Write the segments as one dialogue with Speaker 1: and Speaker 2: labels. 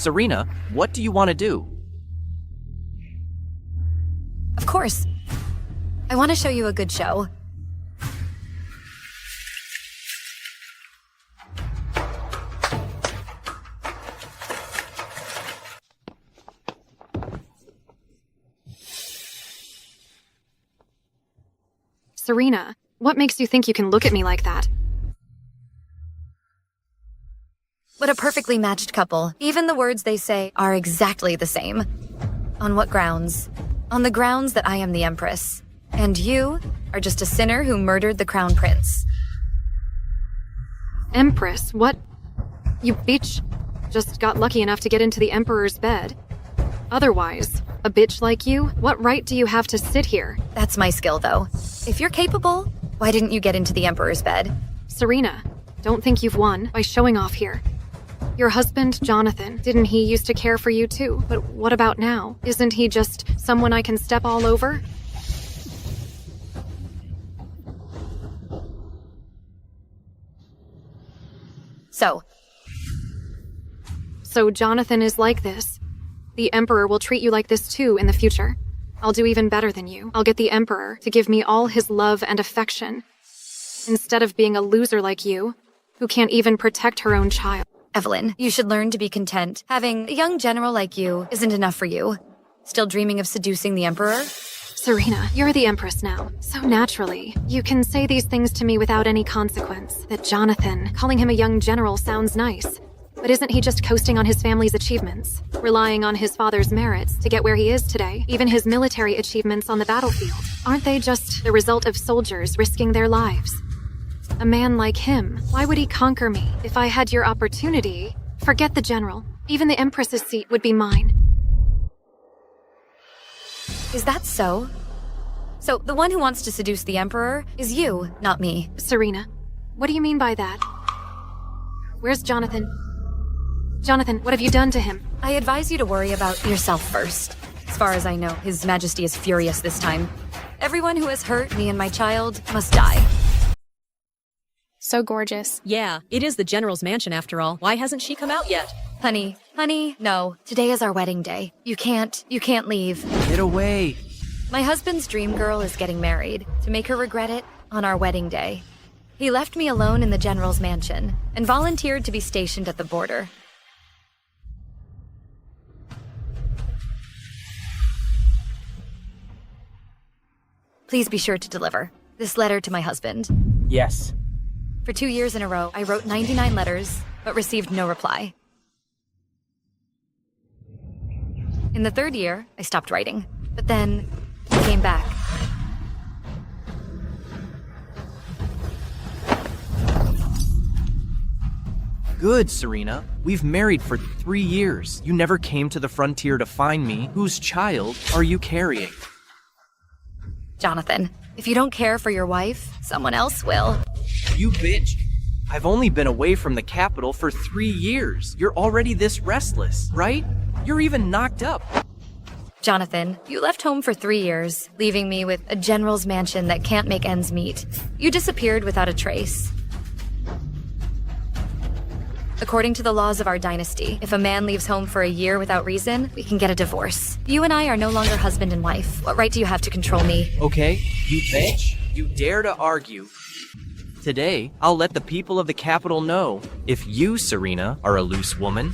Speaker 1: Serena, what do you want to do?
Speaker 2: Of course. I want to show you a good show.
Speaker 3: Serena, what makes you think you can look at me like that?
Speaker 2: What a perfectly matched couple. Even the words they say are exactly the same. On what grounds? On the grounds that I am the Empress. And you are just a sinner who murdered the Crown Prince.
Speaker 3: Empress? What? You bitch just got lucky enough to get into the Emperor's bed. Otherwise, a bitch like you, what right do you have to sit here?
Speaker 2: That's my skill, though. If you're capable, why didn't you get into the Emperor's bed?
Speaker 3: Serena, don't think you've won by showing off here. Your husband, Jonathan, didn't he used to care for you too? But what about now? Isn't he just someone I can step all over? So Jonathan is like this. The Emperor will treat you like this too in the future. I'll do even better than you. I'll get the Emperor to give me all his love and affection, instead of being a loser like you, who can't even protect her own child.
Speaker 2: Evelyn, you should learn to be content. Having a young general like you isn't enough for you. Still dreaming of seducing the Emperor?
Speaker 3: Serena, you're the Empress now. So naturally, you can say these things to me without any consequence. That Jonathan, calling him a young general sounds nice. But isn't he just coasting on his family's achievements? Relying on his father's merits to get where he is today? Even his military achievements on the battlefield? Aren't they just the result of soldiers risking their lives? A man like him, why would he conquer me? If I had your opportunity, forget the general. Even the Empress's seat would be mine.
Speaker 2: Is that so? So, the one who wants to seduce the Emperor is you, not me.
Speaker 3: Serena, what do you mean by that? Where's Jonathan? Jonathan, what have you done to him?
Speaker 2: I advise you to worry about yourself first. As far as I know, His Majesty is furious this time. Everyone who has hurt me and my child must die.
Speaker 4: So gorgeous.
Speaker 5: Yeah, it is the General's mansion after all. Why hasn't she come out yet?
Speaker 2: Honey, no. Today is our wedding day. You can't leave.
Speaker 1: Get away.
Speaker 2: My husband's dream girl is getting married. To make her regret it, on our wedding day. He left me alone in the General's mansion and volunteered to be stationed at the border. Please be sure to deliver this letter to my husband.
Speaker 1: Yes.
Speaker 2: For 2 years in a row, I wrote 99 letters, but received no reply. In the 3rd year, I stopped writing, but then he came back.
Speaker 1: Good, Serena. We've married for 3 years. You never came to the frontier to find me. Whose child are you carrying?
Speaker 2: Jonathan, if you don't care for your wife, someone else will.
Speaker 1: You bitch. I've only been away from the capital for 3 years. You're already this restless, right? You're even knocked up.
Speaker 2: Jonathan, you left home for 3 years, leaving me with a general's mansion that can't make ends meet. You disappeared without a trace. According to the laws of our dynasty, if a man leaves home for a year without reason, we can get a divorce. You and I are no longer husband and wife. What right do you have to control me?
Speaker 1: Okay, you bitch. You dare to argue. Today, I'll let the people of the capital know if you, Serena, are a loose woman.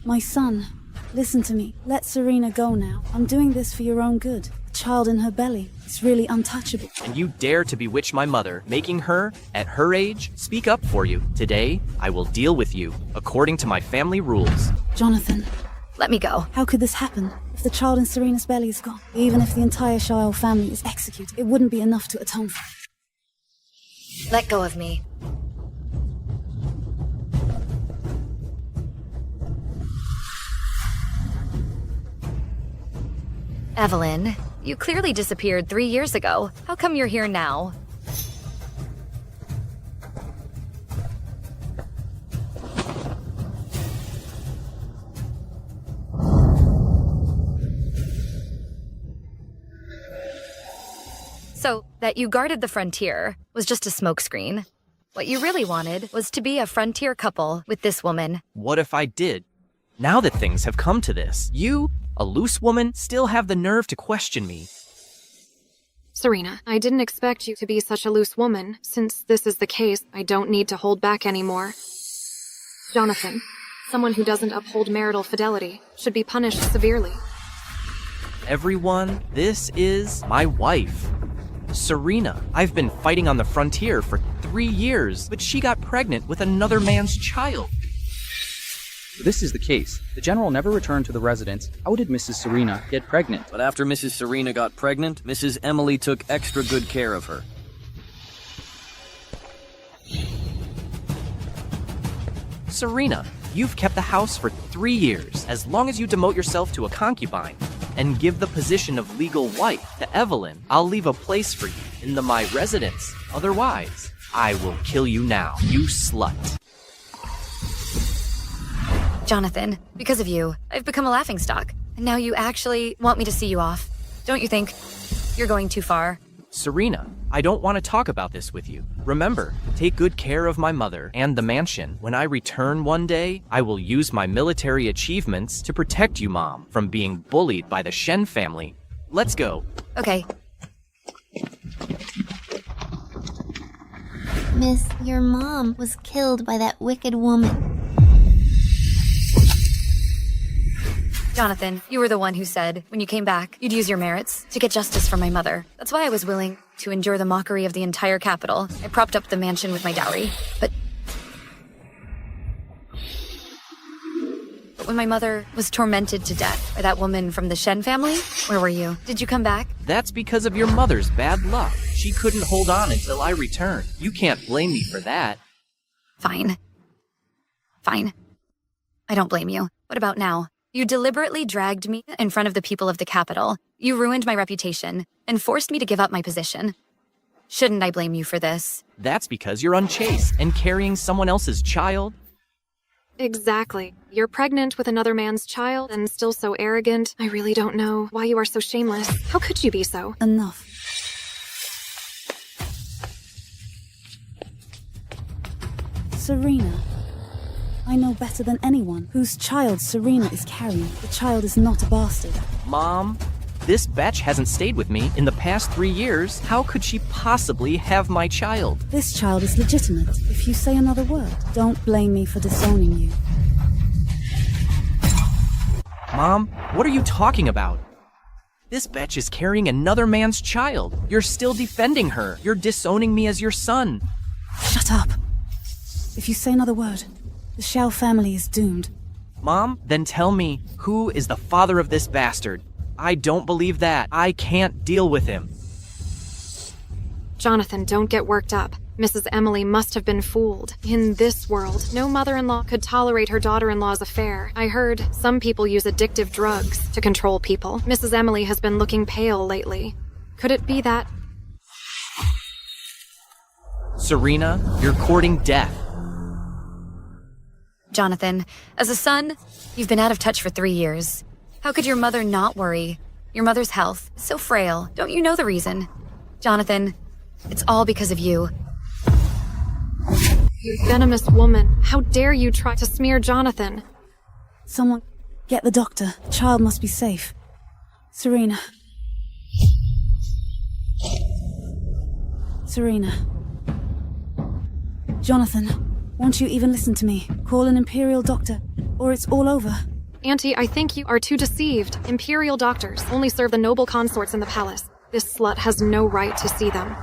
Speaker 6: My son, listen to me. Let Serena go now. I'm doing this for your own good. The child in her belly is really untouchable.
Speaker 1: And you dare to bewitch my mother, making her, at her age, speak up for you. Today, I will deal with you, according to my family rules.
Speaker 6: Jonathan,
Speaker 2: Let me go.
Speaker 6: how could this happen? If the child in Serena's belly is gone, even if the entire Shire family is executed, it wouldn't be enough to atone for it.
Speaker 2: Let go of me. Evelyn, you clearly disappeared 3 years ago. How come you're here now? So, that you guarded the frontier was just a smokescreen. What you really wanted was to be a frontier couple with this woman.
Speaker 1: What if I did? Now that things have come to this, you, a loose woman, still have the nerve to question me.
Speaker 3: Serena, I didn't expect you to be such a loose woman. Since this is the case, I don't need to hold back anymore. Jonathan, someone who doesn't uphold marital fidelity should be punished severely.
Speaker 1: Everyone, this is my wife, Serena. I've been fighting on the frontier for 3 years, but she got pregnant with another man's child.
Speaker 7: This is the case. The general never returned to the residence. How did Mrs. Serena get pregnant?
Speaker 8: But after Mrs. Serena got pregnant, Mrs. Emily took extra good care of her.
Speaker 1: Serena, you've kept the house for 3 years. As long as you demote yourself to a concubine and give the position of legal wife to Evelyn, I'll leave a place for you in my residence. Otherwise, I will kill you now, you slut.
Speaker 2: Jonathan, because of you, I've become a laughingstock. And now you actually want me to see you off. Don't you think you're going too far?
Speaker 1: Serena, I don't want to talk about this with you. Remember, take good care of my mother and the mansion. When I return one day, I will use my military achievements to protect you, Mom, from being bullied by the Shen family. Let's go.
Speaker 2: Okay.
Speaker 9: Miss, your mom was killed by that wicked woman.
Speaker 2: Jonathan, you were the one who said, when you came back, you'd use your merits to get justice for my mother. That's why I was willing to endure the mockery of the entire capital. I propped up the mansion with my dowry. But when my mother was tormented to death by that woman from the Shen family, where were you? Did you come back?
Speaker 1: That's because of your mother's bad luck. She couldn't hold on until I returned. You can't blame me for that.
Speaker 2: Fine. Fine. I don't blame you. What about now? You deliberately dragged me in front of the people of the capital. You ruined my reputation and forced me to give up my position. Shouldn't I blame you for this?
Speaker 1: That's because you're unchaste and carrying someone else's child.
Speaker 3: Exactly. You're pregnant with another man's child and still so arrogant. I really don't know why you are so shameless. How could you be so?
Speaker 6: Enough. Serena. I know better than anyone whose child Serena is carrying. The child is not a bastard.
Speaker 1: Mom, this bitch hasn't stayed with me in the past 3 years. How could she possibly have my child?
Speaker 6: This child is legitimate. If you say another word, don't blame me for disowning you.
Speaker 1: Mom, what are you talking about? This bitch is carrying another man's child. You're still defending her. You're disowning me as your son.
Speaker 6: Shut up. If you say another word, the Shao family is doomed.
Speaker 1: Mom, then tell me, who is the father of this bastard? I don't believe that. I can't deal with him.
Speaker 3: Jonathan, don't get worked up. Mrs. Emily must have been fooled. In this world, no mother-in-law could tolerate her daughter-in-law's affair. I heard some people use addictive drugs to control people. Mrs. Emily has been looking pale lately. Could it be that?
Speaker 1: Serena, you're courting death.
Speaker 2: Jonathan, as a son, you've been out of touch for 3 years. How could your mother not worry? Your mother's health is so frail. Don't you know the reason? Jonathan, it's all because of you.
Speaker 3: You venomous woman. How dare you try to smear Jonathan?
Speaker 6: Someone, get the doctor. The child must be safe. Serena. Serena. Jonathan, won't you even listen to me? Call an Imperial doctor, or it's all over.
Speaker 3: Auntie, I think you are too deceived. Imperial doctors only serve the noble consorts in the palace. This slut has no right to see them.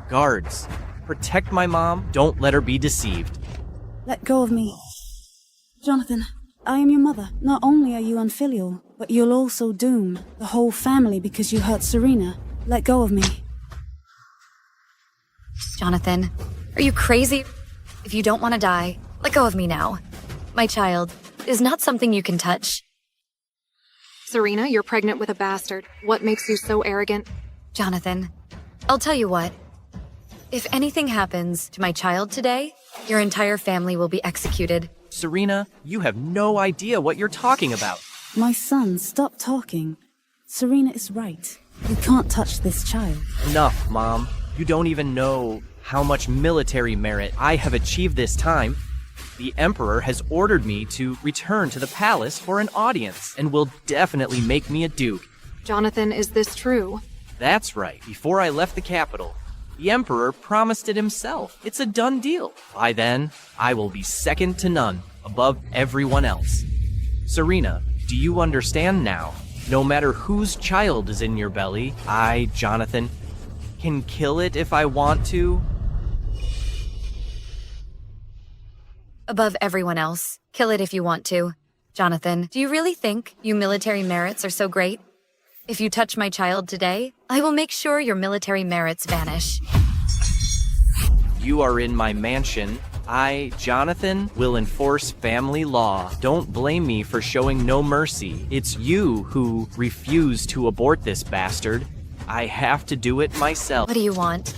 Speaker 1: Guards, protect my mom. Don't let her be deceived.
Speaker 6: Let go of me. Jonathan, I am your mother. Not only are you unfilial, but you'll also doom the whole family because you hurt Serena. Let go of me.
Speaker 2: Jonathan, are you crazy? If you don't want to die, let go of me now. My child is not something you can touch.
Speaker 3: Serena, you're pregnant with a bastard. What makes you so arrogant?
Speaker 2: Jonathan, I'll tell you what. If anything happens to my child today, your entire family will be executed.
Speaker 1: Serena, you have no idea what you're talking about.
Speaker 6: My son, stop talking. Serena is right. You can't touch this child.
Speaker 1: Enough, Mom. You don't even know how much military merit I have achieved this time. The Emperor has ordered me to return to the palace for an audience and will definitely make me a duke.
Speaker 3: Jonathan, is this true?
Speaker 1: That's right. Before I left the capital, the Emperor promised it himself. It's a done deal. By then, I will be second to none, above everyone else. Serena, do you understand now? No matter whose child is in your belly, I, Jonathan, can kill it if I want to.
Speaker 2: Above everyone else. Kill it if you want to. Jonathan, do you really think you military merits are so great? If you touch my child today, I will make sure your military merits vanish.
Speaker 1: You are in my mansion. I, Jonathan, will enforce family law. Don't blame me for showing no mercy. It's you who refused to abort this bastard. I have to do it myself.
Speaker 2: What do you want?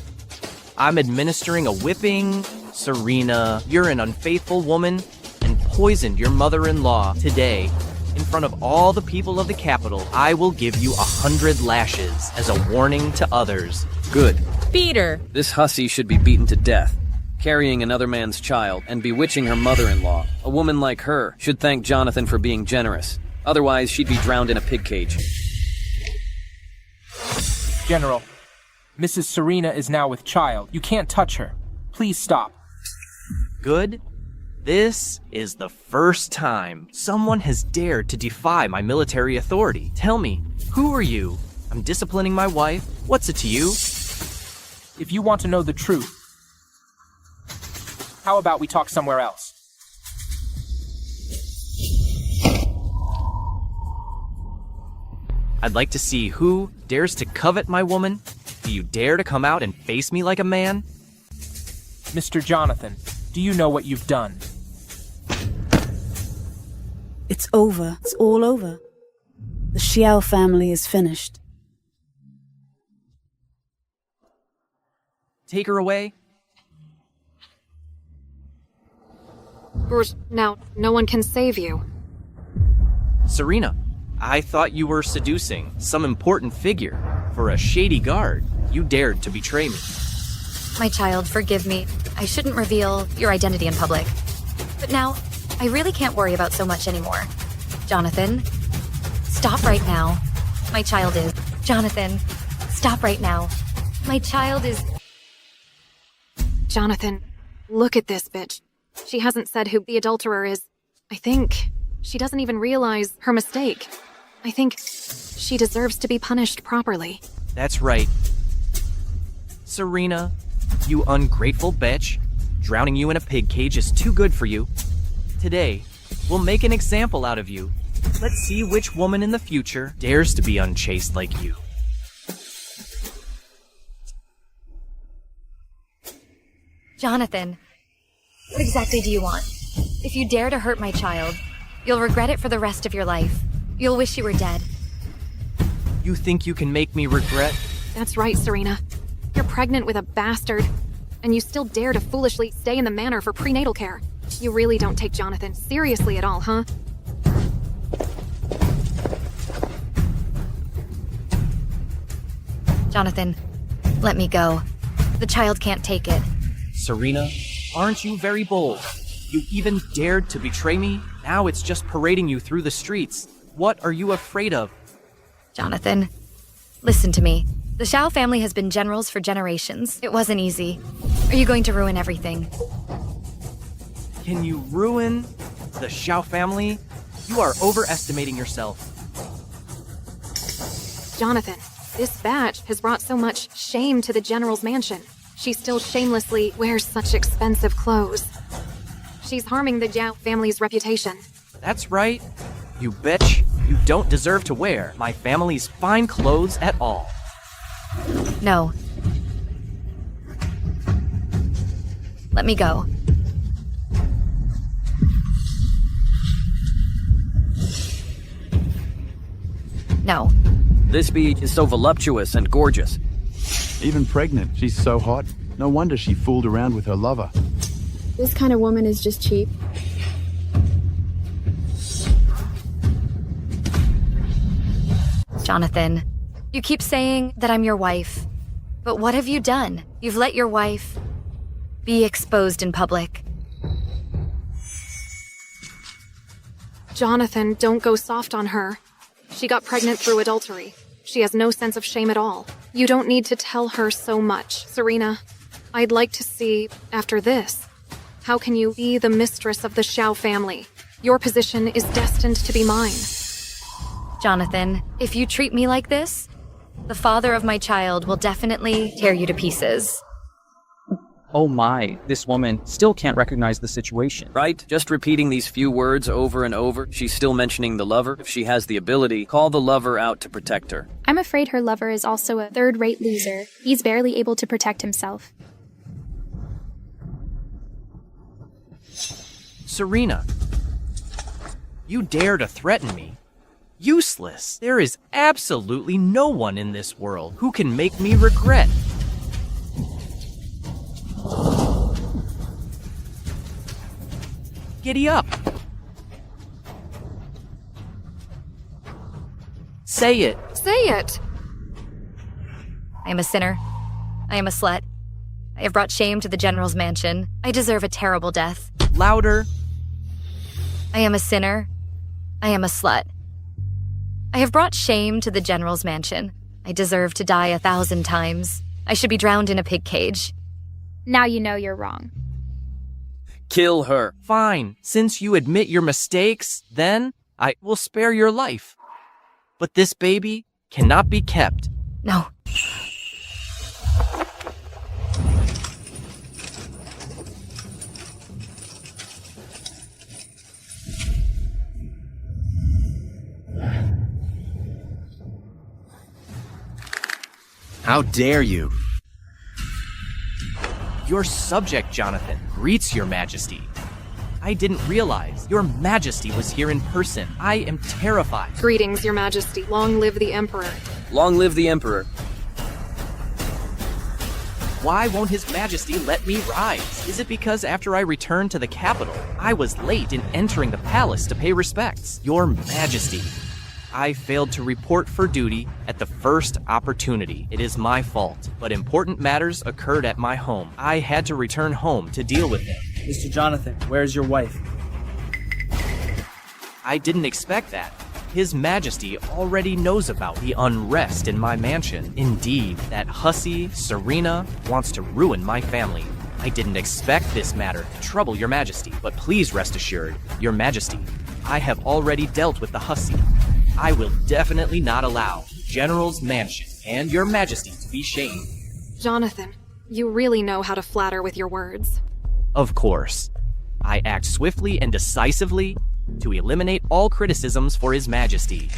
Speaker 1: I'm administering a whipping. Serena, you're an unfaithful woman and poisoned your mother-in-law. Today, in front of all the people of the capital, I will give you 100 lashes as a warning to others.
Speaker 8: Good.
Speaker 5: Peter!
Speaker 8: This hussy should be beaten to death. Carrying another man's child and bewitching her mother-in-law. A woman like her should thank Jonathan for being generous. Otherwise, she'd be drowned in a pig cage.
Speaker 10: General, Mrs. Serena is now with child. You can't touch her. Please stop.
Speaker 1: Good? This is the first time someone has dared to defy my military authority. Tell me, who are you? I'm disciplining my wife. What's it to you?
Speaker 10: If you want to know the truth, how about we talk somewhere else?
Speaker 1: I'd like to see who dares to covet my woman. Do you dare to come out and face me like a man?
Speaker 10: Mr. Jonathan, do you know what you've done?
Speaker 6: It's over. It's all over. The Xiao family is finished.
Speaker 1: Take her away.
Speaker 3: Now, no one can save you.
Speaker 1: Serena, I thought you were seducing some important figure. For a shady guard, you dared to betray me.
Speaker 2: My child, forgive me. I shouldn't reveal your identity in public. But now, I really can't worry about so much anymore. Jonathan, stop right now. My child is... Jonathan, stop right now. My child is...
Speaker 3: Jonathan, look at this bitch. She hasn't said who the adulterer is. I think she doesn't even realize her mistake. I think she deserves to be punished properly.
Speaker 1: That's right. Serena, you ungrateful bitch. Drowning you in a pig cage is too good for you. Today, we'll make an example out of you. Let's see which woman in the future dares to be unchaste like you.
Speaker 2: Jonathan, what exactly do you want? If you dare to hurt my child, you'll regret it for the rest of your life. You'll wish you were dead.
Speaker 1: You think you can make me regret?
Speaker 3: That's right, Serena. You're pregnant with a bastard, and you still dare to foolishly stay in the manor for prenatal care. You really don't take Jonathan seriously at all, huh?
Speaker 2: Jonathan, let me go. The child can't take it.
Speaker 1: Serena, aren't you very bold? You even dared to betray me? Now it's just parading you through the streets. What are you afraid of?
Speaker 2: Jonathan, listen to me. The Xiao family has been generals for generations. It wasn't easy. Are you going to ruin everything?
Speaker 1: Can you ruin the Xiao family? You are overestimating yourself.
Speaker 3: Jonathan, this batch has brought so much shame to the general's mansion. She still shamelessly wears such expensive clothes. She's harming the Jiao family's reputation.
Speaker 1: That's right. You bitch. You don't deserve to wear my family's fine clothes at all.
Speaker 2: No. Let me go. No.
Speaker 8: This bee is so voluptuous and gorgeous.
Speaker 11: Even pregnant, she's so hot. No wonder she fooled around with her lover.
Speaker 4: This kind of woman is just cheap.
Speaker 2: Jonathan, you keep saying that I'm your wife. But what have you done? You've let your wife be exposed in public.
Speaker 3: Jonathan, don't go soft on her. She got pregnant through adultery. She has no sense of shame at all. You don't need to tell her so much, Serena. I'd like to see, after this, how can you be the mistress of the Xiao family? Your position is destined to be mine.
Speaker 2: Jonathan, if you treat me like this, the father of my child will definitely tear you to pieces.
Speaker 7: Oh my, this woman still can't recognize the situation.
Speaker 8: Right? Just repeating these few words over and over. She's still mentioning the lover. If she has the ability, call the lover out to protect her.
Speaker 12: I'm afraid her lover is also a third-rate loser. He's barely able to protect himself.
Speaker 1: Serena, you dare to threaten me? Useless. There is absolutely no one in this world who can make me regret. Giddy up. Say it.
Speaker 3: Say it.
Speaker 2: I am a sinner. I am a slut. I have brought shame to the General's mansion. I deserve a terrible death.
Speaker 1: Louder.
Speaker 2: I am a sinner. I am a slut. I have brought shame to the General's mansion. I deserve to die 1,000 times. I should be drowned in a pig cage.
Speaker 12: Now you know you're wrong.
Speaker 8: Kill her.
Speaker 1: Fine. Since you admit your mistakes, then I will spare your life. But this baby cannot be kept.
Speaker 2: No.
Speaker 13: How dare you?
Speaker 1: Your subject, Jonathan, greets your majesty. I didn't realize your majesty was here in person. I am terrified.
Speaker 3: Greetings, your majesty. Long live the emperor.
Speaker 8: Long live the emperor.
Speaker 1: Why won't his majesty let me rise? Is it because after I returned to the capital, I was late in entering the palace to pay respects? Your majesty, I failed to report for duty at the first opportunity. It is my fault, but important matters occurred at my home. I had to return home to deal with them.
Speaker 14: Mr. Jonathan, where's your wife?
Speaker 1: I didn't expect that. His Majesty already knows about the unrest in my mansion. Indeed, that hussy, Serena, wants to ruin my family. I didn't expect this matter to trouble your Majesty, but please rest assured, your Majesty, I have already dealt with the hussy. I will definitely not allow General's mansion and your Majesty to be shamed.
Speaker 3: Jonathan, you really know how to flatter with your words.
Speaker 1: Of course. I act swiftly and decisively to eliminate all criticisms for His Majesty.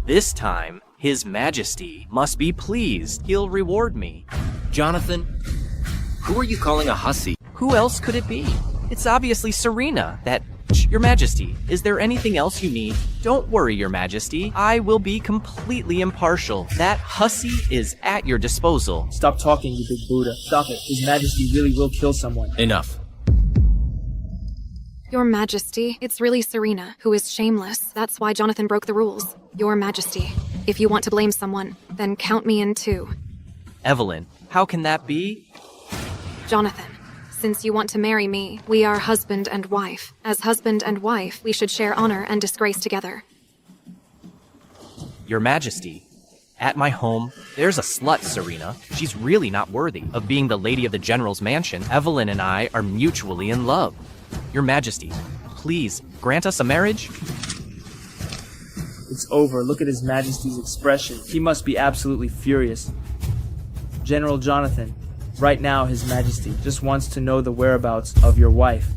Speaker 1: This time, His Majesty must be pleased. He'll reward me.
Speaker 13: Jonathan, who are you calling a hussy?
Speaker 1: Who else could it be? It's obviously Serena, that... Your Majesty, is there anything else you need? Don't worry, Your Majesty. I will be completely impartial. That hussy is at your disposal.
Speaker 14: Stop talking, you big Buddha. Stop it. His Majesty really will kill someone.
Speaker 13: Enough.
Speaker 3: Your Majesty, it's really Serena, who is shameless. That's why Jonathan broke the rules. Your Majesty, if you want to blame someone, then count me in too.
Speaker 1: Evelyn, how can that be?
Speaker 3: Jonathan, since you want to marry me, we are husband and wife. As husband and wife, we should share honor and disgrace together.
Speaker 1: Your Majesty, at my home, there's a slut, Serena. She's really not worthy of being the lady of the General's mansion. Evelyn and I are mutually in love. Your Majesty, please, grant us a marriage?
Speaker 14: It's over. Look at His Majesty's expression. He must be absolutely furious. General Jonathan, right now His Majesty just wants to know the whereabouts of your wife.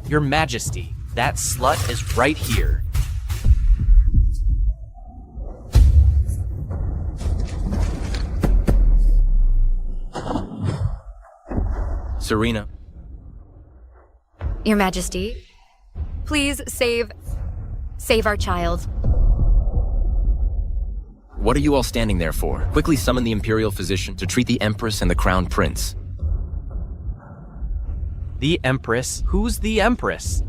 Speaker 1: Your Majesty, that slut is right here.
Speaker 13: Serena.
Speaker 2: Your Majesty, please save our child.
Speaker 13: What are you all standing there for? Quickly summon the Imperial Physician to treat the Empress and the Crown Prince.
Speaker 1: The Empress? Who's the Empress?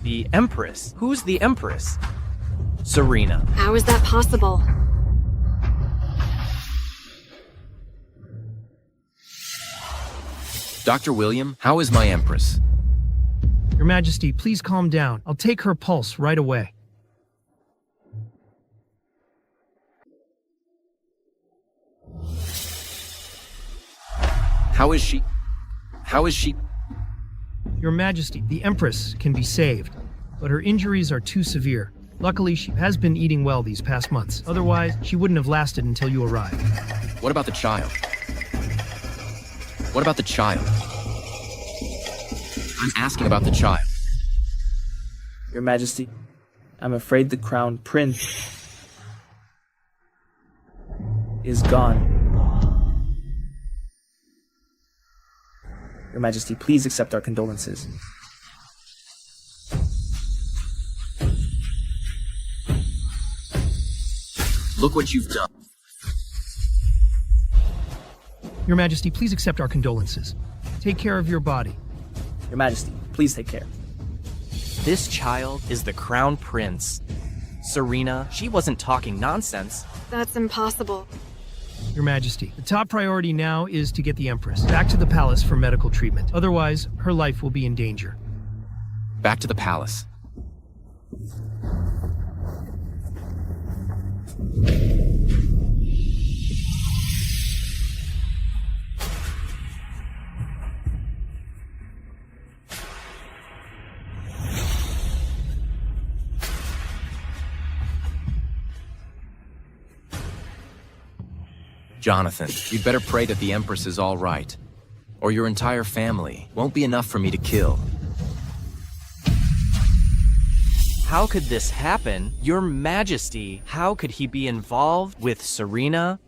Speaker 1: The Empress? Who's the Empress? Serena.
Speaker 3: How is that possible?
Speaker 13: Dr. William, how is my Empress?
Speaker 15: Your Majesty, please calm down. I'll take her pulse right away.
Speaker 13: How is she? How is she?
Speaker 15: Your Majesty, the Empress can be saved, but her injuries are too severe. Luckily, she has been eating well these past months. Otherwise, she wouldn't have lasted until you arrived.
Speaker 13: What about the child? What about the child? I'm asking about the child.
Speaker 14: Your Majesty, I'm afraid the crown prince is gone. Your Majesty, please accept our condolences.
Speaker 13: Look what you've done.
Speaker 15: Your Majesty, please accept our condolences. Take care of your body.
Speaker 14: Your Majesty, please take care.
Speaker 1: This child is the crown prince. Serena, she wasn't talking nonsense.
Speaker 3: That's impossible.
Speaker 15: Your Majesty, the top priority now is to get the Empress back to the palace for medical treatment. Otherwise, her life will be in danger.
Speaker 13: Back to the palace. Jonathan, you'd better pray that the Empress is all right, or your entire family won't be enough for me to kill.
Speaker 1: How could this happen? Your Majesty, how could he be involved with Serena?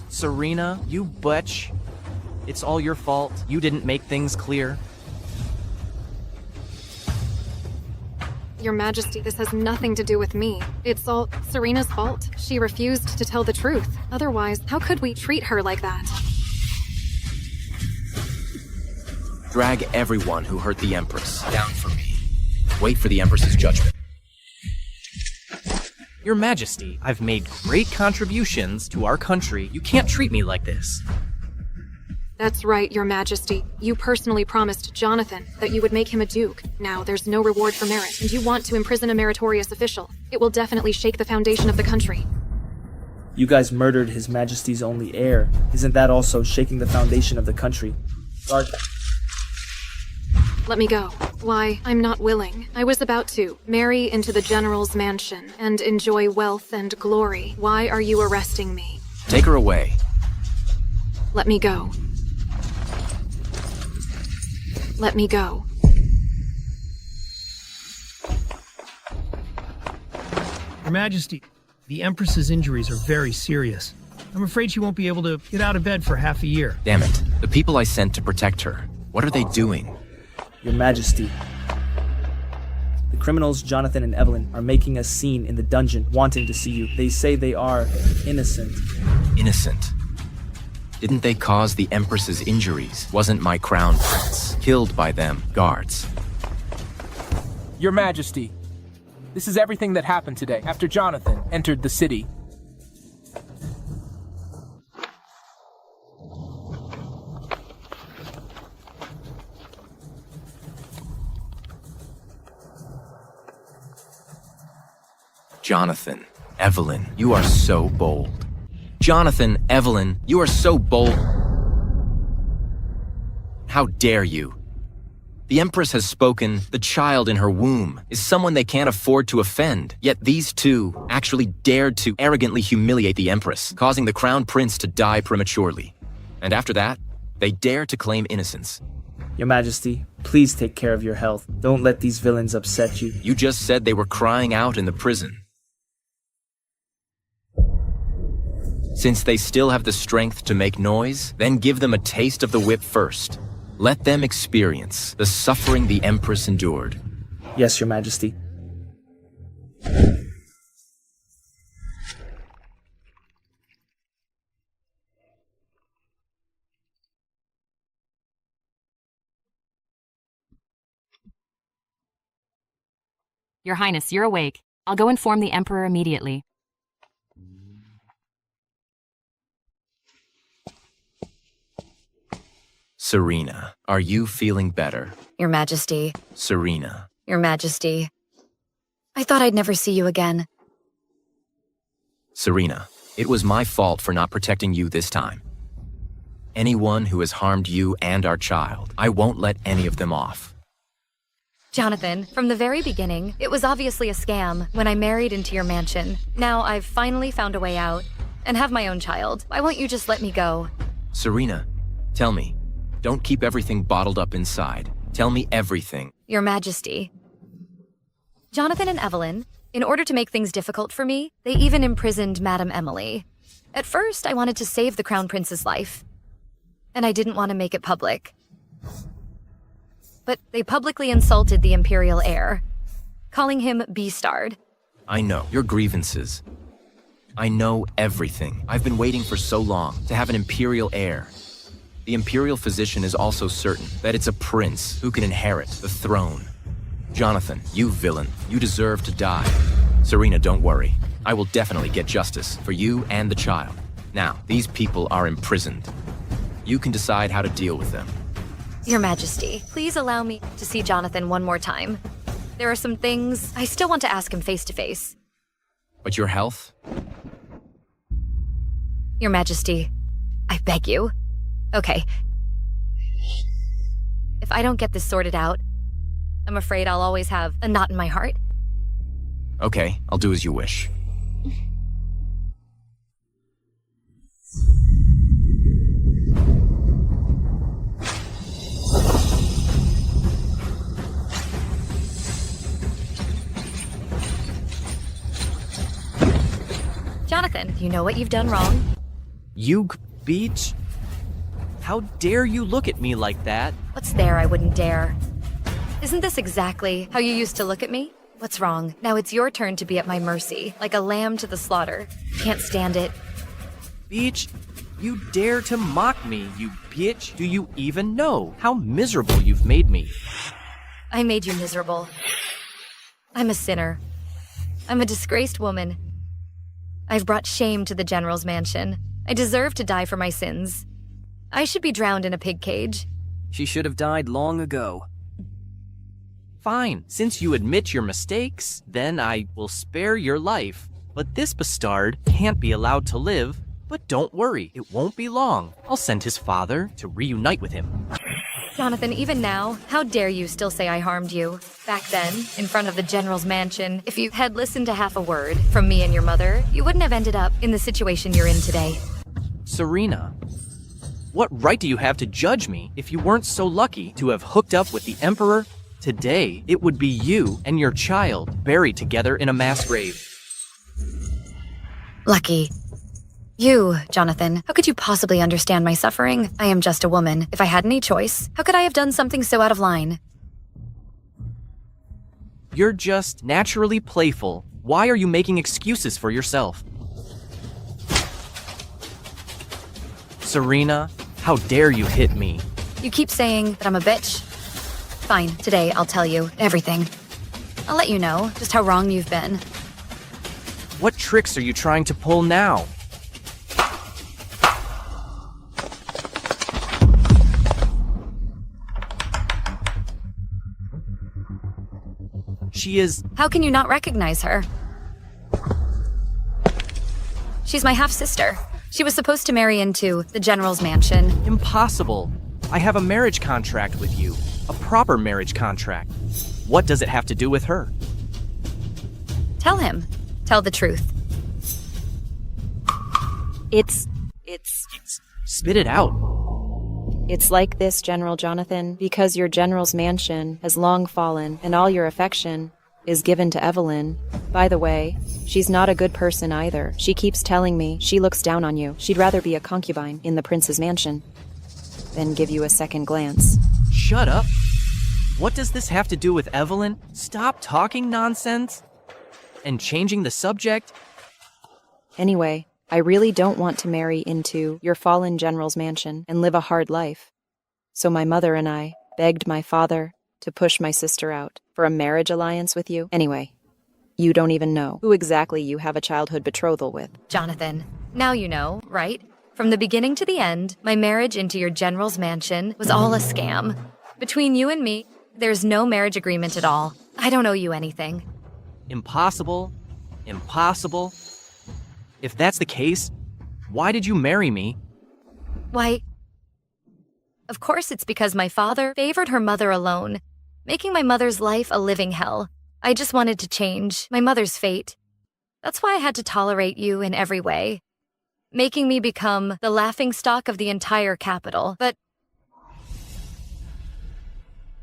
Speaker 1: Serena, you butch. It's all your fault. You didn't make things clear.
Speaker 3: Your Majesty, this has nothing to do with me. It's all Serena's fault. She refused to tell the truth. Otherwise, how could we treat her like that?
Speaker 13: Drag everyone who hurt the Empress down for me. Wait for the Empress's judgment.
Speaker 1: Your Majesty, I've made great contributions to our country. You can't treat me like this.
Speaker 3: That's right, Your Majesty. You personally promised Jonathan that you would make him a duke. Now, there's no reward for merit, and you want to imprison a meritorious official. It will definitely shake the foundation of the country.
Speaker 14: You guys murdered His Majesty's only heir. Isn't that also shaking the foundation of the country? Guard.
Speaker 3: Let me go. Why, I'm not willing. I was about to marry into the general's mansion and enjoy wealth and glory. Why are you arresting me?
Speaker 13: Take her away.
Speaker 3: Let me go. Let me go.
Speaker 15: Your Majesty, the Empress's injuries are very serious. I'm afraid she won't be able to get out of bed for half a year.
Speaker 13: Damn it. The people I sent to protect her. What are they doing?
Speaker 14: Your Majesty. The criminals, Jonathan and Evelyn, are making a scene in the dungeon, wanting to see you. They say they are innocent.
Speaker 13: Innocent? Didn't they cause the Empress's injuries? Wasn't my crown prince killed by them guards?
Speaker 10: Your Majesty, this is everything that happened today after Jonathan entered the city.
Speaker 13: Jonathan, Evelyn, you are so bold. Jonathan, Evelyn, you are so bold. How dare you? The Empress has spoken. The child in her womb is someone they can't afford to offend. Yet these two actually dared to arrogantly humiliate the Empress, causing the crown prince to die prematurely. And after that, they dare to claim innocence.
Speaker 14: Your Majesty, please take care of your health. Don't let these villains upset you.
Speaker 13: You just said they were crying out in the prison. Since they still have the strength to make noise, then give them a taste of the whip first. Let them experience the suffering the Empress endured.
Speaker 14: Yes, Your Majesty.
Speaker 16: Your Highness, you're awake. I'll go inform the Emperor immediately.
Speaker 13: Serena, are you feeling better?
Speaker 2: Your Majesty.
Speaker 13: Serena.
Speaker 2: Your Majesty. I thought I'd never see you again.
Speaker 13: Serena, it was my fault for not protecting you this time. Anyone who has harmed you and our child, I won't let any of them off.
Speaker 2: Jonathan, from the very beginning, it was obviously a scam when I married into your mansion. Now I've finally found a way out and have my own child. Why won't you just let me go?
Speaker 13: Serena, tell me. Don't keep everything bottled up inside. Tell me everything.
Speaker 2: Your Majesty. Jonathan and Evelyn, in order to make things difficult for me, they even imprisoned Madame Emily. At first, I wanted to save the Crown Prince's life, and I didn't want to make it public. But they publicly insulted the Imperial heir, calling him Beastard.
Speaker 13: I know your grievances. I know everything. I've been waiting for so long to have an Imperial heir. The Imperial physician is also certain that it's a prince who can inherit the throne. Jonathan, you villain, you deserve to die. Serena, don't worry. I will definitely get justice for you and the child. Now, these people are imprisoned. You can decide how to deal with them.
Speaker 2: Your Majesty, please allow me to see Jonathan one more time. There are some things I still want to ask him face to face.
Speaker 13: But your health?
Speaker 2: Your Majesty, I beg you. Okay. If I don't get this sorted out, I'm afraid I'll always have a knot in my heart.
Speaker 13: Okay, I'll do as you wish.
Speaker 2: Jonathan, you know what you've done wrong?
Speaker 1: You beach? How dare you look at me like that?
Speaker 2: What's there I wouldn't dare? Isn't this exactly how you used to look at me? What's wrong? Now it's your turn to be at my mercy, like a lamb to the slaughter. Can't stand it.
Speaker 1: Beach, you dare to mock me, you bitch. Do you even know how miserable you've made me?
Speaker 2: I made you miserable. I'm a sinner. I'm a disgraced woman. I've brought shame to the General's mansion. I deserve to die for my sins. I should be drowned in a pig cage.
Speaker 8: She should have died long ago.
Speaker 1: Fine, since you admit your mistakes, then I will spare your life. But this bastard can't be allowed to live. But don't worry, it won't be long. I'll send his father to reunite with him.
Speaker 2: Jonathan, even now, how dare you still say I harmed you? Back then, in front of the General's mansion, if you had listened to half a word from me and your mother, you wouldn't have ended up in the situation you're in today.
Speaker 1: Serena, what right do you have to judge me if you weren't so lucky to have hooked up with the Emperor? Today, it would be you and your child buried together in a mass grave.
Speaker 2: Lucky. You, Jonathan, how could you possibly understand my suffering? I am just a woman. If I had any choice, how could I have done something so out of line?
Speaker 1: You're just naturally playful. Why are you making excuses for yourself? Serena, how dare you hit me?
Speaker 2: You keep saying that I'm a bitch. Fine, today I'll tell you everything. I'll let you know just how wrong you've been.
Speaker 1: What tricks are you trying to pull now? She is...
Speaker 2: How can you not recognize her? She's my half-sister. She was supposed to marry into the General's mansion.
Speaker 1: Impossible. I have a marriage contract with you. A proper marriage contract. What does it have to do with her?
Speaker 2: Tell him. Tell the truth.
Speaker 17: It's...
Speaker 1: Spit it out.
Speaker 17: It's like this, General Jonathan, because your General's mansion has long fallen, and all your affection is given to Evelyn. By the way, she's not a good person either. She keeps telling me she looks down on you. She'd rather be a concubine in the prince's mansion than give you a second glance.
Speaker 1: Shut up. What does this have to do with Evelyn? Stop talking nonsense and changing the subject.
Speaker 17: Anyway, I really don't want to marry into your fallen general's mansion and live a hard life. So my mother and I begged my father to push my sister out for a marriage alliance with you. Anyway, you don't even know who exactly you have a childhood betrothal with.
Speaker 2: Jonathan, now you know, right? From the beginning to the end, my marriage into your general's mansion was all a scam. Between you and me, there's no marriage agreement at all. I don't owe you anything.
Speaker 1: Impossible. Impossible. If that's the case, why did you marry me?
Speaker 2: Why, of course it's because my father favored her mother alone, making my mother's life a living hell. I just wanted to change my mother's fate. That's why I had to tolerate you in every way, making me become the laughingstock of the entire capital. But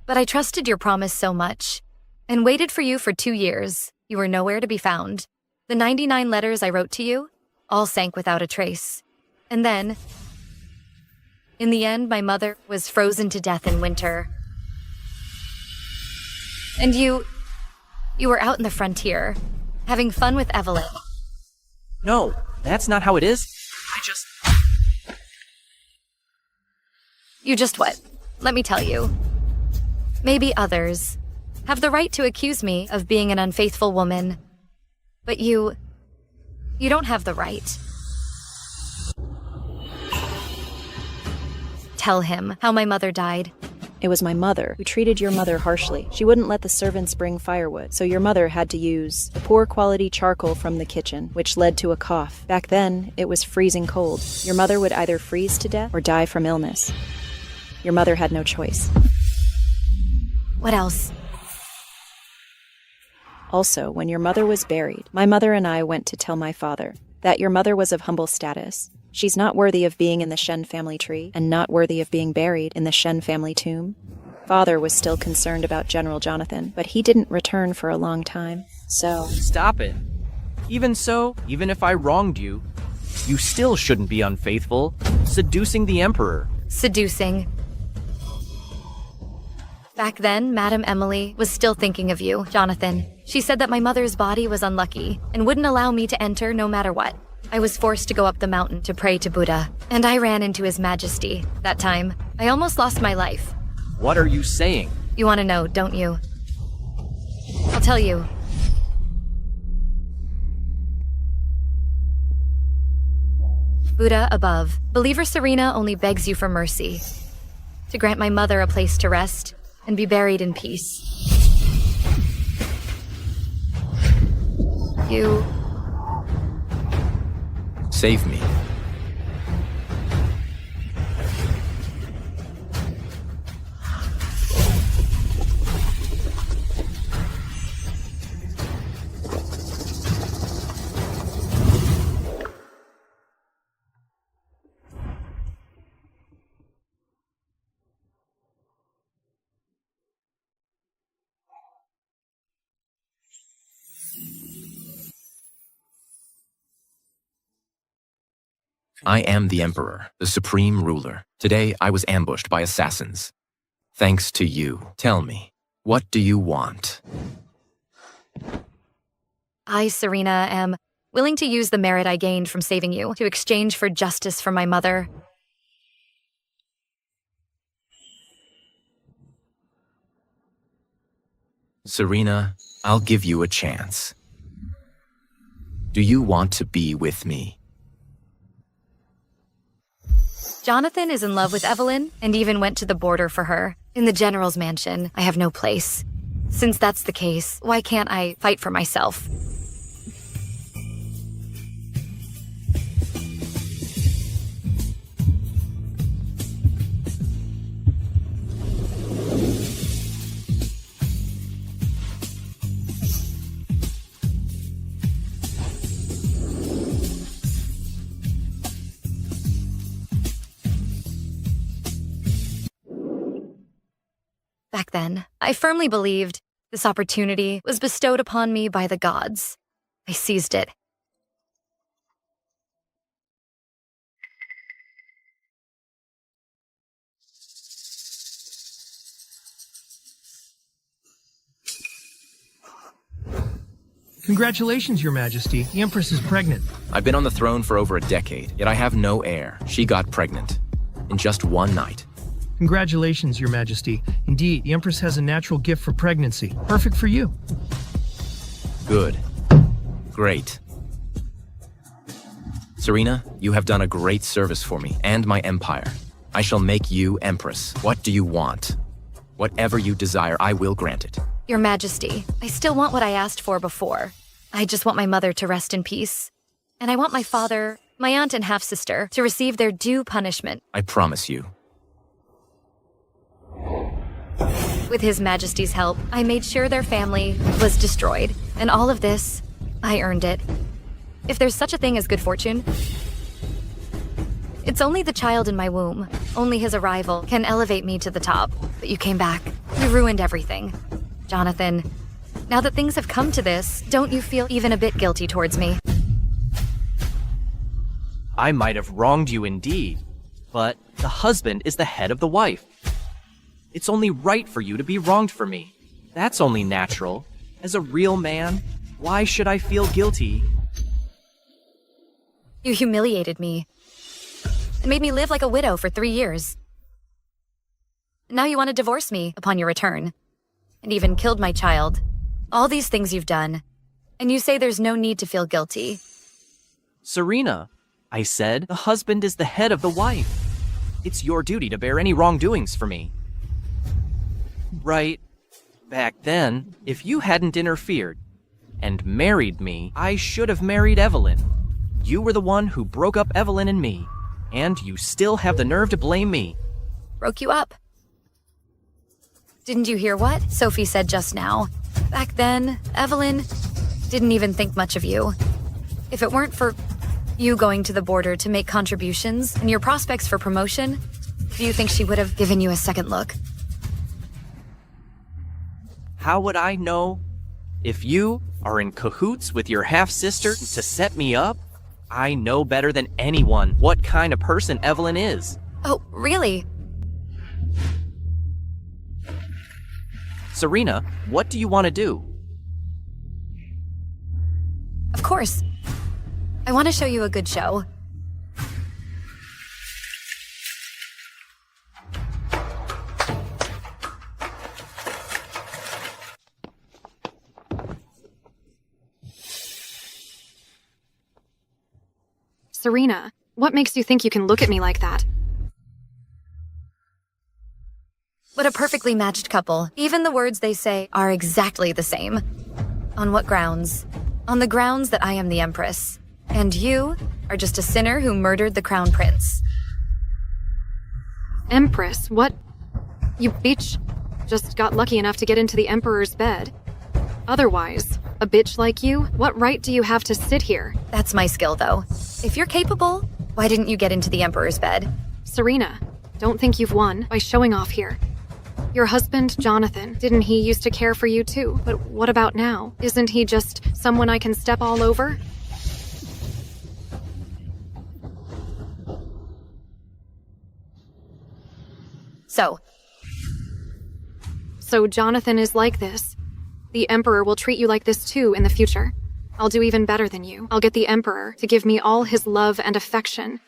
Speaker 2: I trusted your promise so much and waited for you for 2 years. You were nowhere to be found. The 99 letters I wrote to you all sank without a trace. And then, in the end, my mother was frozen to death in winter. And you were out in the frontier, having fun with Evelyn.
Speaker 1: No, that's not how it is.
Speaker 2: You just what? Let me tell you. Maybe others have the right to accuse me of being an unfaithful woman, but you don't have the right. Tell him how my mother died.
Speaker 17: It was my mother who treated your mother harshly. She wouldn't let the servants bring firewood, so your mother had to use the poor quality charcoal from the kitchen, which led to a cough. Back then, it was freezing cold. Your mother would either freeze to death or die from illness. Your mother had no choice.
Speaker 2: What else?
Speaker 17: Also, when your mother was buried, my mother and I went to tell my father that your mother was of humble status. She's not worthy of being in the Shen family tree, and not worthy of being buried in the Shen family tomb. Father was still concerned about General Jonathan, but he didn't return for a long time, so...
Speaker 1: Stop it. Even so, even if I wronged you, you still shouldn't be unfaithful, seducing the Emperor.
Speaker 2: Seducing. Back then, Madame Emily was still thinking of you, Jonathan. She said that my mother's body was unlucky and wouldn't allow me to enter no matter what. I was forced to go up the mountain to pray to Buddha, and I ran into His Majesty. That time, I almost lost my life.
Speaker 1: What are you saying?
Speaker 2: You want to know, don't you? I'll tell you. Buddha above, believer Serena only begs you for mercy, to grant my mother a place to rest and be buried in peace. You...
Speaker 13: Save me. I am the Emperor, the supreme ruler. Today, I was ambushed by assassins. Thanks to you. Tell me, what do you want?
Speaker 2: I, Serena, am willing to use the merit I gained from saving you to exchange for justice for my mother.
Speaker 13: Serena, I'll give you a chance. Do you want to be with me?
Speaker 2: Jonathan is in love with Evelyn and even went to the border for her. In the general's mansion, I have no place. Since that's the case, why can't I fight for myself? Back then, I firmly believed this opportunity was bestowed upon me by the gods. I seized it.
Speaker 15: Congratulations, Your Majesty. The Empress is pregnant.
Speaker 13: I've been on the throne for over a decade, yet I have no heir. She got pregnant. In just one night.
Speaker 15: Congratulations, Your Majesty. Indeed, the Empress has a natural gift for pregnancy. Perfect for you.
Speaker 13: Good. Great. Serena, you have done a great service for me and my empire. I shall make you empress. What do you want? Whatever you desire, I will grant it.
Speaker 2: Your Majesty, I still want what I asked for before. I just want my mother to rest in peace. And I want my father, my aunt and half-sister to receive their due punishment.
Speaker 13: I promise you.
Speaker 2: With His Majesty's help, I made sure their family was destroyed. And all of this, I earned it. If there's such a thing as good fortune, it's only the child in my womb. Only his arrival can elevate me to the top. But you came back. You ruined everything. Jonathan, now that things have come to this, don't you feel even a bit guilty towards me?
Speaker 1: I might have wronged you indeed, but the husband is the head of the wife. It's only right for you to be wronged for me. That's only natural. As a real man, why should I feel guilty?
Speaker 2: You humiliated me. And made me live like a widow for 3 years. Now you want to divorce me upon your return. And even killed my child. All these things you've done. And you say there's no need to feel guilty.
Speaker 1: Serena, I said the husband is the head of the wife. It's your duty to bear any wrongdoings for me. Right back then, if you hadn't interfered and married me, I should have married Evelyn. You were the one who broke up Evelyn and me, and you still have the nerve to blame me.
Speaker 2: Broke you up. Didn't you hear what Sophie said just now? Back then, Evelyn didn't even think much of you. If it weren't for you going to the border to make contributions and your prospects for promotion, do you think she would have given you a second look?
Speaker 1: How would I know? If you are in cahoots with your half-sister to set me up, I know better than anyone what kind of person Evelyn is.
Speaker 2: Oh, really?
Speaker 1: Serena, what do you want to do?
Speaker 2: Of course. I want to show you a good show.
Speaker 3: Serena, what makes you think you can look at me like that?
Speaker 2: What a perfectly matched couple. Even the words they say are exactly the same. On what grounds? On the grounds that I am the Empress. And you are just a sinner who murdered the Crown Prince.
Speaker 3: Empress? What? You bitch just got lucky enough to get into the Emperor's bed. Otherwise, a bitch like you, what right do you have to sit here?
Speaker 2: That's my skill, though. If you're capable, why didn't you get into the Emperor's bed?
Speaker 3: Serena, don't think you've won by showing off here. Your husband, Jonathan, didn't he used to care for you too? But what about now? Isn't he just someone I can step all over? So Jonathan is like this. The Emperor will treat you like this too in the future. I'll do even better than you. I'll get the Emperor to give me all his love and affection,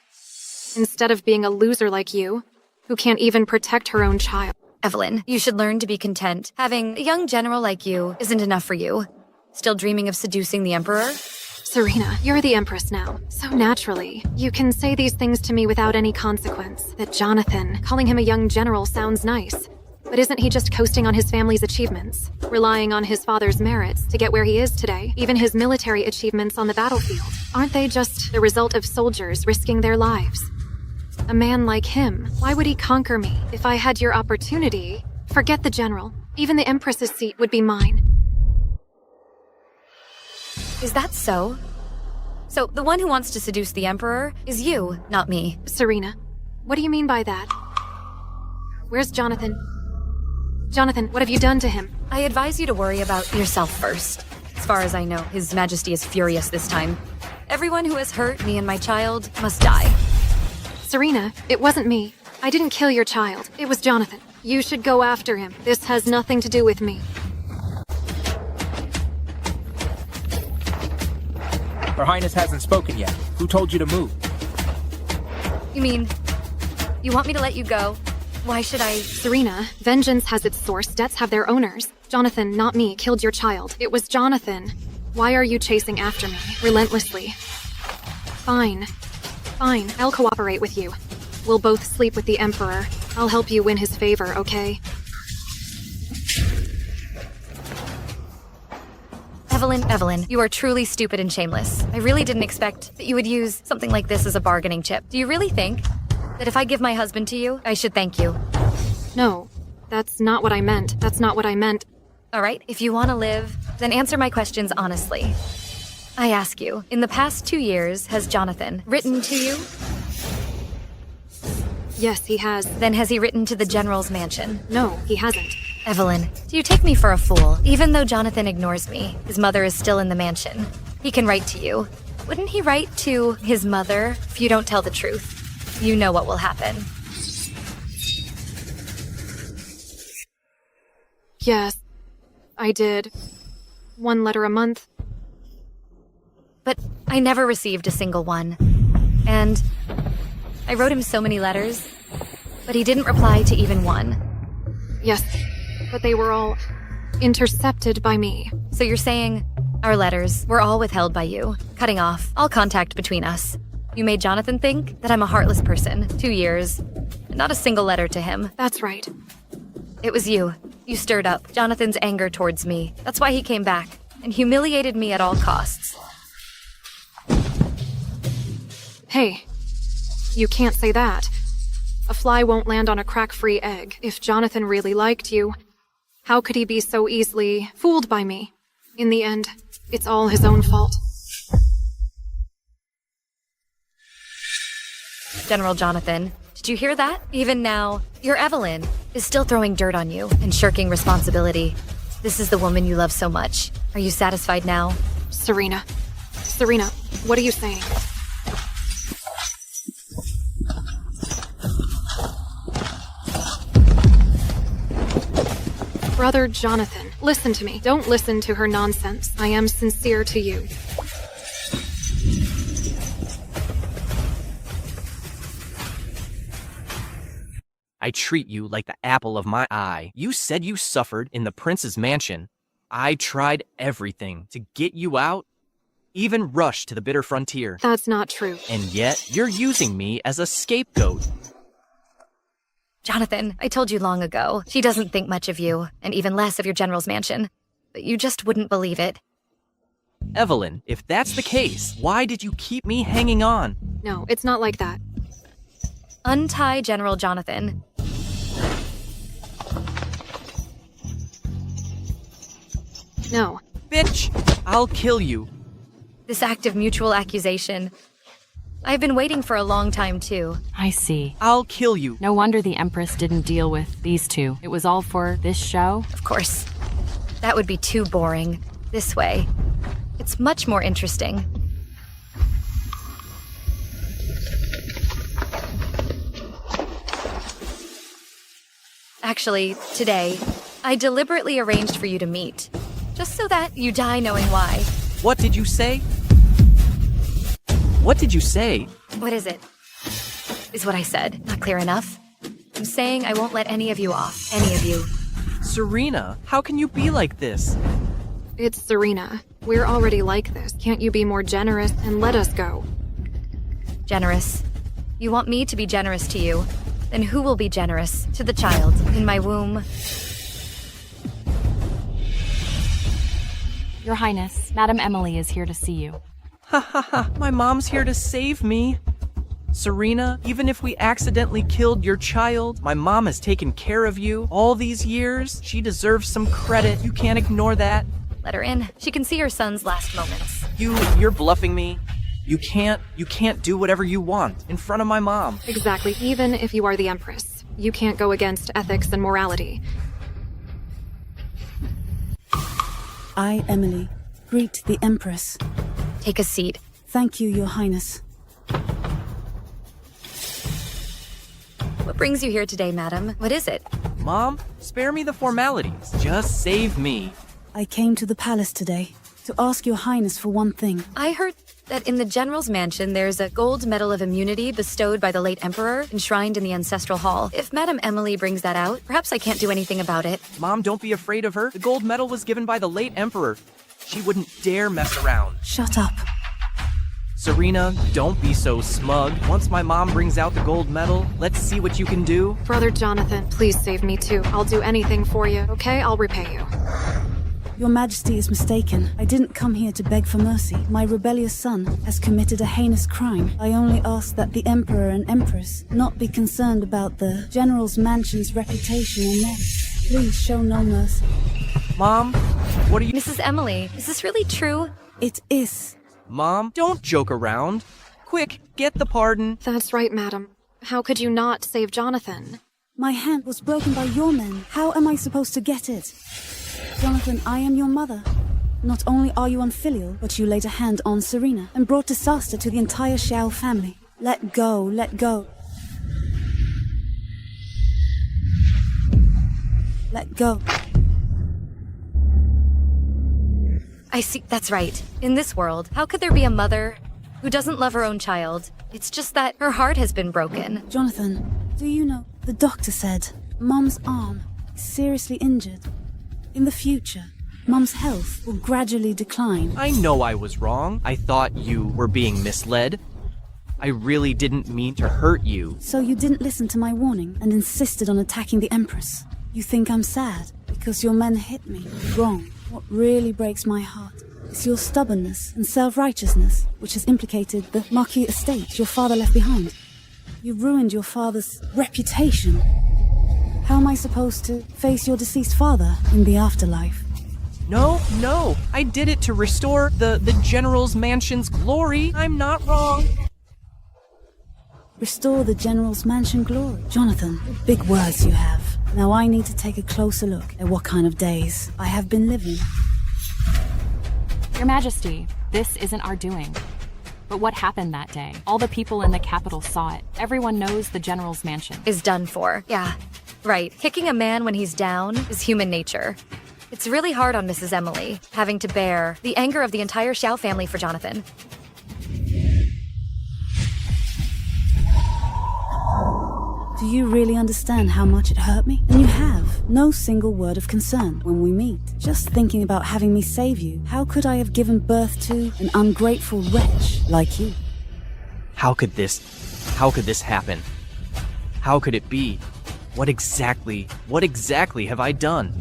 Speaker 3: instead of being a loser like you, who can't even protect her own child.
Speaker 2: Evelyn, you should learn to be content. Having a young general like you isn't enough for you. Still dreaming of seducing the Emperor?
Speaker 3: Serena, you're the Empress now. So naturally, you can say these things to me without any consequence. That Jonathan, calling him a young general sounds nice. But isn't he just coasting on his family's achievements? Relying on his father's merits to get where he is today? Even his military achievements on the battlefield? Aren't they just the result of soldiers risking their lives? A man like him, why would he conquer me? If I had your opportunity, forget the general. Even the Empress's seat would be mine.
Speaker 2: Is that so? So the one who wants to seduce the Emperor is you, not me.
Speaker 3: Serena, what do you mean by that? Where's Jonathan? Jonathan, what have you done to him?
Speaker 2: I advise you to worry about yourself first. As far as I know, His Majesty is furious this time. Everyone who has hurt me and my child must die.
Speaker 3: Serena, it wasn't me. I didn't kill your child. It was Jonathan. You should go after him. This has nothing to do with me.
Speaker 10: Her Highness hasn't spoken yet. Who told you to move?
Speaker 2: You mean, you want me to let you go? Why should I?
Speaker 3: Serena, vengeance has its source, debts have their owners. Jonathan, not me, killed your child. It was Jonathan. Why are you chasing after me, relentlessly? Fine. Fine, I'll cooperate with you. We'll both sleep with the Emperor. I'll help you win his favor, okay?
Speaker 2: Evelyn, you are truly stupid and shameless. I really didn't expect that you would use something like this as a bargaining chip. Do you really think that if I give my husband to you, I should thank you?
Speaker 3: No, that's not what I meant. That's not what I meant.
Speaker 2: All right, if you want to live, then answer my questions honestly. I ask you, in the past 2 years, has Jonathan written to you?
Speaker 3: Yes, he has.
Speaker 2: Then has he written to the General's mansion?
Speaker 3: No, he hasn't.
Speaker 2: Evelyn, do you take me for a fool? Even though Jonathan ignores me, his mother is still in the mansion. He can write to you. Wouldn't he write to his mother if you don't tell the truth? You know what will happen.
Speaker 3: Yes, I did. 1 letter a month.
Speaker 2: But I never received a single one. And I wrote him so many letters, but he didn't reply to even one.
Speaker 3: Yes, but they were all intercepted by me.
Speaker 2: So you're saying our letters were all withheld by you, cutting off all contact between us. You made Jonathan think that I'm a heartless person. 2 years, not a single letter to him.
Speaker 3: That's right.
Speaker 2: It was you. You stirred up Jonathan's anger towards me. That's why he came back and humiliated me at all costs.
Speaker 3: Hey, you can't say that. A fly won't land on a crack-free egg. If Jonathan really liked you, how could he be so easily fooled by me? In the end, it's all his own fault.
Speaker 2: General Jonathan, did you hear that? Even now, your Evelyn is still throwing dirt on you and shirking responsibility. This is the woman you love so much. Are you satisfied now?
Speaker 3: Serena, what are you saying? Brother Jonathan, listen to me. Don't listen to her nonsense. I am sincere to you.
Speaker 1: I treat you like the apple of my eye. You said you suffered in the prince's mansion. I tried everything to get you out, even rushed to the bitter frontier.
Speaker 3: That's not true.
Speaker 1: And yet, you're using me as a scapegoat.
Speaker 2: Jonathan, I told you long ago, she doesn't think much of you, and even less of your general's mansion. But you just wouldn't believe it.
Speaker 1: Evelyn, if that's the case, why did you keep me hanging on?
Speaker 3: No, it's not like that.
Speaker 2: Untie General Jonathan.
Speaker 3: No.
Speaker 1: Bitch! I'll kill you.
Speaker 2: This act of mutual accusation. I've been waiting for a long time, too.
Speaker 16: I see.
Speaker 1: I'll kill you.
Speaker 16: No wonder the Empress didn't deal with these two. It was all for this show?
Speaker 2: Of course. That would be too boring. This way. It's much more interesting. Actually, today, I deliberately arranged for you to meet. Just so that you die knowing why.
Speaker 1: What did you say? What did you say?
Speaker 2: What is it? Is what I said not clear enough? I'm saying I won't let any of you off. Any of you.
Speaker 1: Serena, how can you be like this?
Speaker 3: It's Serena. We're already like this. Can't you be more generous and let us go?
Speaker 2: Generous? You want me to be generous to you? Then who will be generous to the child in my womb?
Speaker 16: Your Highness, Madame Emily is here to see you.
Speaker 1: Ha ha ha, my mom's here to save me. Serena, even if we accidentally killed your child, my mom has taken care of you all these years. She deserves some credit. You can't ignore that.
Speaker 2: Let her in. She can see her son's last moments.
Speaker 1: You're bluffing me. You can't do whatever you want in front of my mom.
Speaker 3: Exactly. Even if you are the Empress, you can't go against ethics and morality.
Speaker 6: I, Emily, greet the Empress.
Speaker 2: Take a seat.
Speaker 6: Thank you, Your Highness.
Speaker 2: What brings you here today, madam? What is it?
Speaker 1: Mom, spare me the formalities. Just save me.
Speaker 6: I came to the palace today to ask Your Highness for one thing.
Speaker 2: I heard that in the General's mansion there's a gold medal of immunity bestowed by the late Emperor enshrined in the Ancestral Hall. If Madame Emily brings that out, perhaps I can't do anything about it.
Speaker 1: Mom, don't be afraid of her. The gold medal was given by the late Emperor. She wouldn't dare mess around.
Speaker 6: Shut up.
Speaker 1: Serena, don't be so smug. Once my mom brings out the gold medal, let's see what you can do.
Speaker 3: Brother Jonathan, please save me too. I'll do anything for you, okay? I'll repay you.
Speaker 6: Your Majesty is mistaken. I didn't come here to beg for mercy. My rebellious son has committed a heinous crime. I only ask that the Emperor and Empress not be concerned about the General's mansion's reputation and name. Please show no mercy.
Speaker 1: Mom, what are you—
Speaker 2: Mrs. Emily, is this really true?
Speaker 6: It is.
Speaker 1: Mom, don't joke around. Quick, get the pardon.
Speaker 3: That's right, madam. How could you not save Jonathan?
Speaker 6: My hand was broken by your men. How am I supposed to get it? Jonathan, I am your mother. Not only are you unfilial, but you laid a hand on Serena and brought disaster to the entire Xiao family. Let go, let go. Let go.
Speaker 2: I see, that's right. In this world, how could there be a mother who doesn't love her own child? It's just that her heart has been broken.
Speaker 6: Jonathan, do you know, the doctor said Mom's arm is seriously injured. In the future, Mom's health will gradually decline.
Speaker 1: I know I was wrong. I thought you were being misled. I really didn't mean to hurt you.
Speaker 6: So you didn't listen to my warning and insisted on attacking the Empress. You think I'm sad because your men hit me. Wrong. What really breaks my heart is your stubbornness and self-righteousness, which has implicated the Marquis estate your father left behind. You ruined your father's reputation. How am I supposed to face your deceased father in the afterlife?
Speaker 1: No, I did it to restore the General's mansion's glory. I'm not wrong.
Speaker 6: Restore the General's mansion glory. Jonathan, big words you have. Now I need to take a closer look at what kind of days I have been living.
Speaker 16: Your Majesty, this isn't our doing. But what happened that day? All the people in the capital saw it. Everyone knows the General's mansion
Speaker 2: is done for. Yeah, right. Kicking a man when he's down is human nature. It's really hard on Mrs. Emily, having to bear the anger of the entire Xiao family for Jonathan.
Speaker 6: Do you really understand how much it hurt me? And you have. No single word of concern when we meet. Just thinking about having me save you. How could I have given birth to an ungrateful wretch like you?
Speaker 1: How could this happen? How could it be? What exactly have I done?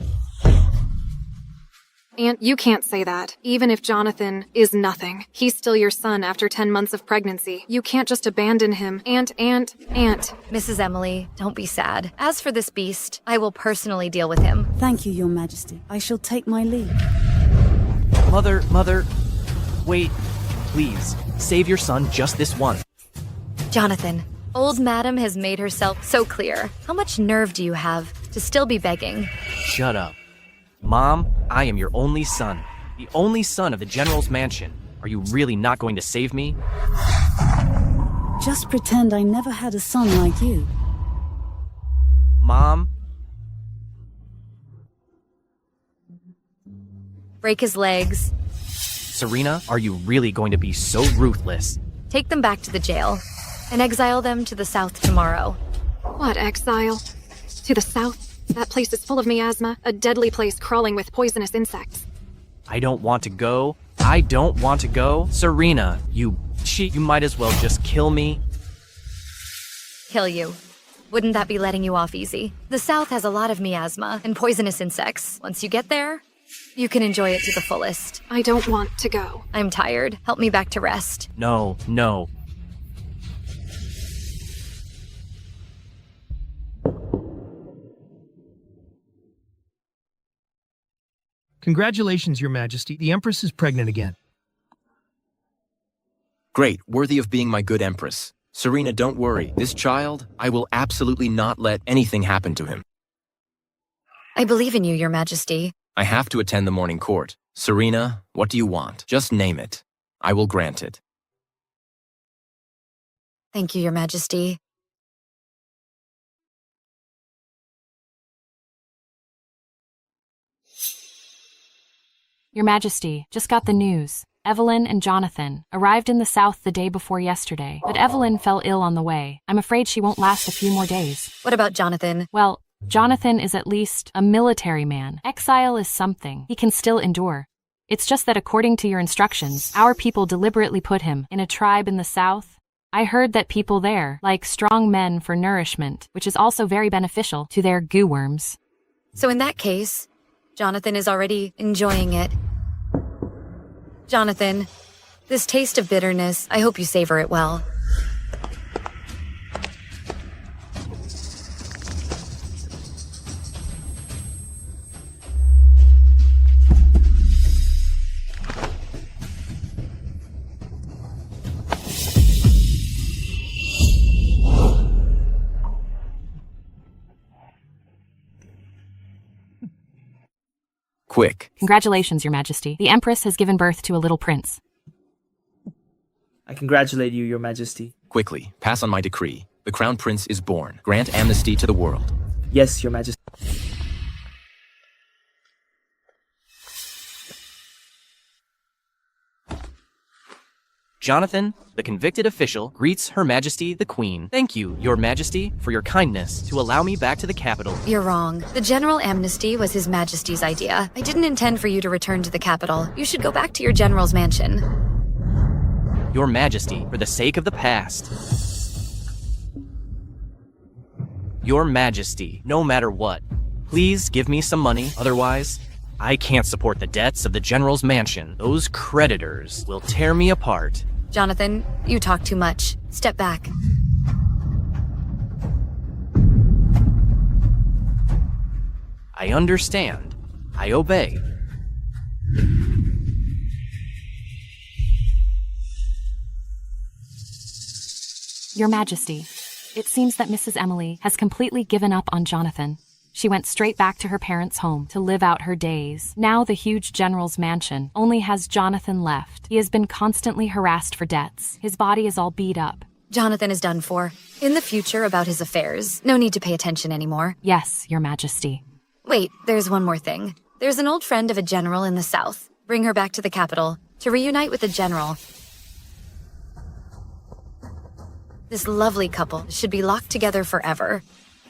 Speaker 3: Aunt, you can't say that. Even if Jonathan is nothing, he's still your son after 10 months of pregnancy. You can't just abandon him. Aunt.
Speaker 2: Mrs. Emily, don't be sad. As for this beast, I will personally deal with him.
Speaker 6: Thank you, Your Majesty. I shall take my leave.
Speaker 1: Mother, wait. Please, save your son just this once.
Speaker 2: Jonathan, old madam has made herself so clear. How much nerve do you have to still be begging?
Speaker 1: Shut up. Mom, I am your only son. The only son of the General's mansion. Are you really not going to save me?
Speaker 6: Just pretend I never had a son like you.
Speaker 1: Mom?
Speaker 2: Break his legs.
Speaker 1: Serena, are you really going to be so ruthless?
Speaker 2: Take them back to the jail and exile them to the south tomorrow.
Speaker 3: What, exile? To the south? That place is full of miasma, a deadly place crawling with poisonous insects.
Speaker 1: I don't want to go. Serena, you might as well just kill me.
Speaker 2: Kill you. Wouldn't that be letting you off easy? The south has a lot of miasma and poisonous insects. Once you get there, you can enjoy it to the fullest.
Speaker 3: I don't want to go.
Speaker 2: I'm tired. Help me back to rest.
Speaker 1: No.
Speaker 15: Congratulations, Your Majesty. The Empress is pregnant again.
Speaker 13: Great, worthy of being my good Empress. Serena, don't worry. This child, I will absolutely not let anything happen to him.
Speaker 2: I believe in you, Your Majesty.
Speaker 13: I have to attend the morning court. Serena, what do you want? Just name it. I will grant it.
Speaker 2: Thank you, Your Majesty.
Speaker 16: Your Majesty, just got the news. Evelyn and Jonathan arrived in the south the day before yesterday, but Evelyn fell ill on the way. I'm afraid she won't last a few more days.
Speaker 2: What about Jonathan?
Speaker 16: Well, Jonathan is at least a military man. Exile is something. He can still endure. It's just that according to your instructions, our people deliberately put him in a tribe in the south. I heard that people there like strong men for nourishment, which is also very beneficial to their goo worms.
Speaker 2: So in that case, Jonathan is already enjoying it. Jonathan, this taste of bitterness, I hope you savor it well.
Speaker 13: Quick.
Speaker 16: Congratulations, Your Majesty. The Empress has given birth to a little prince.
Speaker 14: I congratulate you, Your Majesty.
Speaker 13: Quickly, pass on my decree. The Crown Prince is born. Grant amnesty to the world.
Speaker 14: Yes, Your Majesty.
Speaker 1: Jonathan, the convicted official, greets Her Majesty the Queen. Thank you, Your Majesty, for your kindness to allow me back to the capital.
Speaker 2: You're wrong. The general amnesty was His Majesty's idea. I didn't intend for you to return to the capital. You should go back to your general's mansion.
Speaker 1: Your Majesty, for the sake of the past. Your Majesty, no matter what, please give me some money, otherwise I can't support the debts of the general's mansion. Those creditors will tear me apart.
Speaker 2: Jonathan, you talk too much. Step back.
Speaker 1: I understand. I obey.
Speaker 16: Your Majesty, it seems that Mrs. Emily has completely given up on Jonathan. She went straight back to her parents' home to live out her days. Now the huge general's mansion only has Jonathan left. He has been constantly harassed for debts. His body is all beat up.
Speaker 2: Jonathan is done for. In the future, about his affairs, no need to pay attention anymore.
Speaker 16: Yes, Your Majesty.
Speaker 2: Wait, there's one more thing. There's an old friend of a general in the south. Bring her back to the capital to reunite with the general. This lovely couple should be locked together forever.